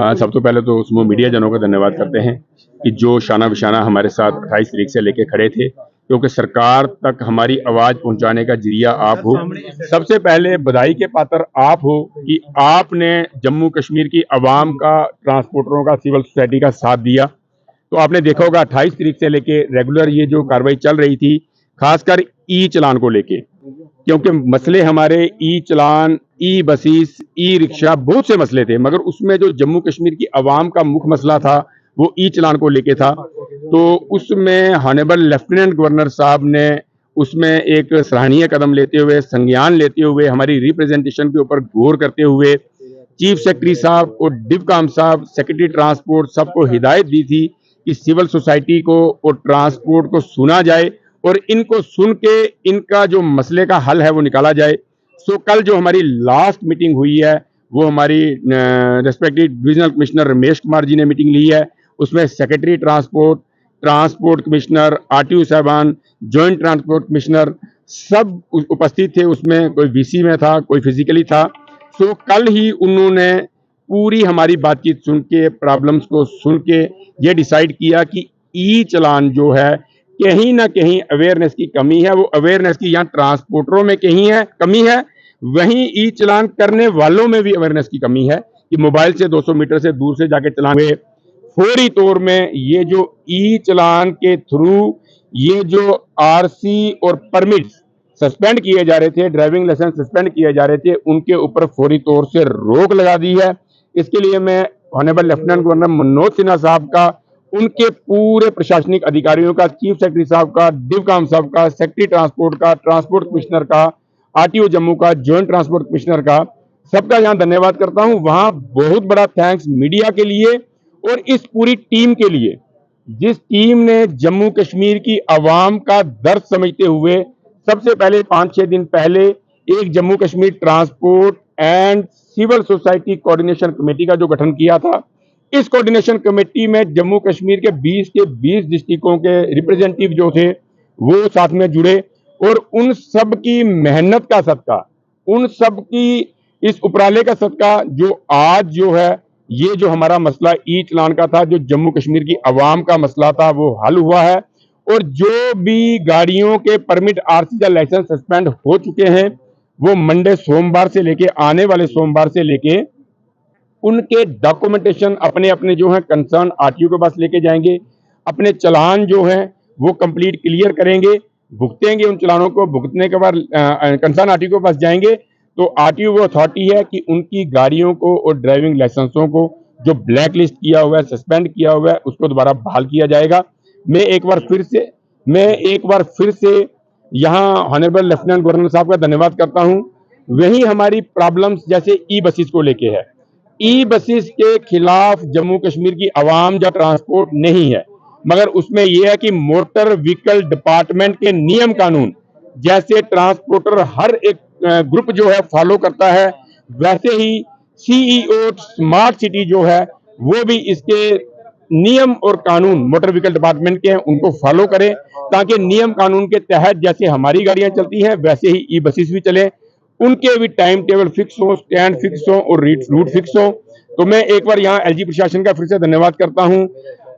सब तो पहले तो समूह मीडिया जनों का धन्यवाद करते हैं कि जो शाना बिशाना हमारे साथ 28 तारीख से लेके खड़े थे, क्योंकि सरकार तक हमारी आवाज पहुंचाने का जरिया आप हो। सबसे पहले बधाई के पात्र आप हो कि आपने जम्मू कश्मीर की आवाम का, ट्रांसपोर्टरों का, सिविल सोसाइटी का साथ दिया। तो आपने देखा होगा 28 तारीख से लेके रेगुलर ये जो कार्रवाई चल रही थी, खासकर ई चलान को लेके, क्योंकि मसले हमारे ई चलान, ई बसेस, ई रिक्शा, बहुत से मसले थे, मगर उसमें जो जम्मू कश्मीर की आवाम का मुख्य मसला था वो ई चलान को लेके था। तो उसमें हॉनेबल लेफ्टिनेंट गवर्नर साहब ने उसमें एक सराहनीय कदम लेते हुए, संज्ञान लेते हुए, हमारी रिप्रेजेंटेशन के ऊपर गौर करते हुए चीफ सेक्रेटरी साहब और डिवकाम साहब, सेक्रेटरी ट्रांसपोर्ट, सबको हिदायत दी थी कि सिविल सोसाइटी को और ट्रांसपोर्ट को सुना जाए और इनको सुन के इनका जो मसले का हल है वो निकाला जाए। सो कल जो हमारी लास्ट मीटिंग हुई है वो हमारी respective divisional commissioner Ramesh Kumar ji ने मीटिंग ली है। उसमें secretary transport, transport commissioner, RTO साहबान, जॉइंट ट्रांसपोर्ट कमिश्नर सब उपस्थित थे। उसमें कोई वीसी में था, कोई फिजिकली था। सो कल ही उन्होंने पूरी हमारी बातचीत सुन के, प्रॉब्लम्स को सुन के ये डिसाइड किया कि ई चलान जो है कहीं ना कहीं अवेयरनेस की कमी है। वो अवेयरनेस की यहाँ ट्रांसपोर्टरों में कहीं है कमी है, वहीं ई चलान करने वालों में भी अवेयरनेस की कमी है कि मोबाइल से 200 मीटर से दूर से जाके चलान हुए। फौरी तौर में ये जो ई चलान के थ्रू ये जो आरसी और परमिट सस्पेंड किए जा रहे थे, ड्राइविंग लाइसेंस सस्पेंड किए जा रहे थे, उनके ऊपर फौरी तौर से रोक लगा दी है। इसके लिए मैं honourable lieutenant governor Manoj Sinha साहब का, उनके पूरे प्रशासनिक अधिकारियों का, चीफ सेक्रेटरी साहब का, डिवकाम साहब का, सेक्रेटरी ट्रांसपोर्ट का, ट्रांसपोर्ट कमिश्नर का, आरटीओ जम्मू का, जॉइंट ट्रांसपोर्ट कमिश्नर का, सबका यहाँ धन्यवाद करता हूँ। वहां बहुत बड़ा थैंक्स मीडिया के लिए और इस पूरी टीम के लिए, जिस टीम ने जम्मू कश्मीर की आवाम का दर्द समझते हुए सबसे पहले 5-6 दिन पहले एक Jammu Kashmir transport and civil society coordination committee का जो गठन किया था। इस कोऑर्डिनेशन कमेटी में जम्मू कश्मीर के 20 के 20 डिस्ट्रिक्टों के रिप्रेजेंटेटिव जो थे वो साथ में जुड़े और उन सब की मेहनत का सदका, उन सब की इस उपराले का सदका जो आज जो है ये जो हमारा मसला ई चलान का था, जो जम्मू कश्मीर की आवाम का मसला था, वो हल हुआ है। और जो भी गाड़ियों के परमिट, आरसी या लाइसेंस सस्पेंड हो चुके हैं वो मंडे, सोमवार से लेके, आने वाले सोमवार से लेके उनके डॉक्यूमेंटेशन अपने अपने जो है कंसर्न आरटीओ के पास लेके जाएंगे। अपने चलान जो है वो कंप्लीट क्लियर करेंगे, भुगतेंगे। उन चलानों को भुगतने के बाद कंसर्न आरटीओ के पास जाएंगे तो आरटीओ वो अथॉरिटी है कि उनकी गाड़ियों को और ड्राइविंग लाइसेंसों को जो ब्लैक लिस्ट किया हुआ है, सस्पेंड किया हुआ है, उसको दोबारा बहाल किया जाएगा। मैं एक बार फिर से यहाँ ऑनरेबल लेफ्टिनेंट गवर्नर साहब का धन्यवाद करता हूँ। वही हमारी प्रॉब्लम्स जैसे ई बसेस को लेके है, ई बसेस के खिलाफ जम्मू कश्मीर की आवाम या ट्रांसपोर्ट नहीं है, मगर उसमें यह है कि मोटर व्हीकल डिपार्टमेंट के नियम कानून जैसे ट्रांसपोर्टर हर एक ग्रुप जो है फॉलो करता है, वैसे ही सीईओ स्मार्ट सिटी जो है वो भी इसके नियम और कानून मोटर व्हीकल डिपार्टमेंट के हैं उनको फॉलो करें, ताकि नियम कानून के तहत जैसे हमारी गाड़ियां चलती हैं वैसे ही ई बसेस भी चले, उनके भी टाइम टेबल फिक्स हो, स्टैंड फिक्स हो और रूट फिक्स हो। तो मैं एक बार यहाँ एलजी प्रशासन का फिर से धन्यवाद करता हूँ,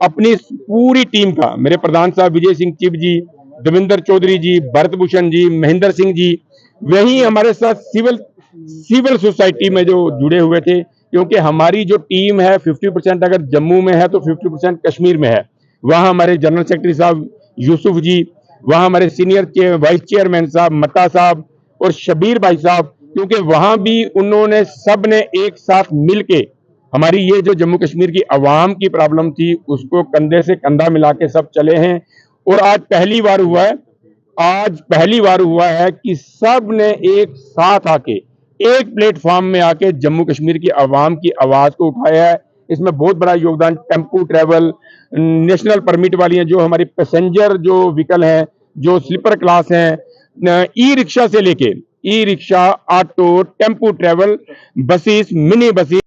अपनी पूरी टीम का, मेरे प्रधान साहब विजय सिंह चिब जी, देवेंद्र चौधरी जी, भरत भूषण जी, महेंद्र सिंह जी, वही हमारे साथ सिविल सोसाइटी में जो जुड़े हुए थे, क्योंकि हमारी जो टीम है 50% अगर जम्मू में है तो 50% कश्मीर में है। वहाँ हमारे जनरल सेक्रेटरी साहब यूसुफ जी, वहाँ हमारे सीनियर वाइस चेयरमैन साहब मत्ता साहब और शबीर भाई साहब, क्योंकि वहां भी उन्होंने सब ने एक साथ मिलके हमारी ये जो जम्मू कश्मीर की आवाम की प्रॉब्लम थी उसको कंधे से कंधा मिला के सब चले हैं। और आज पहली बार हुआ है कि सब ने एक साथ आके, एक प्लेटफॉर्म में आके जम्मू कश्मीर की आवाम की आवाज को उठाया है। इसमें बहुत बड़ा योगदान टेम्पू ट्रेवल, नेशनल परमिट वाली हैं, जो हमारी पैसेंजर जो व्हीकल हैं, जो स्लीपर क्लास हैं, ई रिक्शा से लेके e rickshaw, auto, tempo travel, buses, mini buses,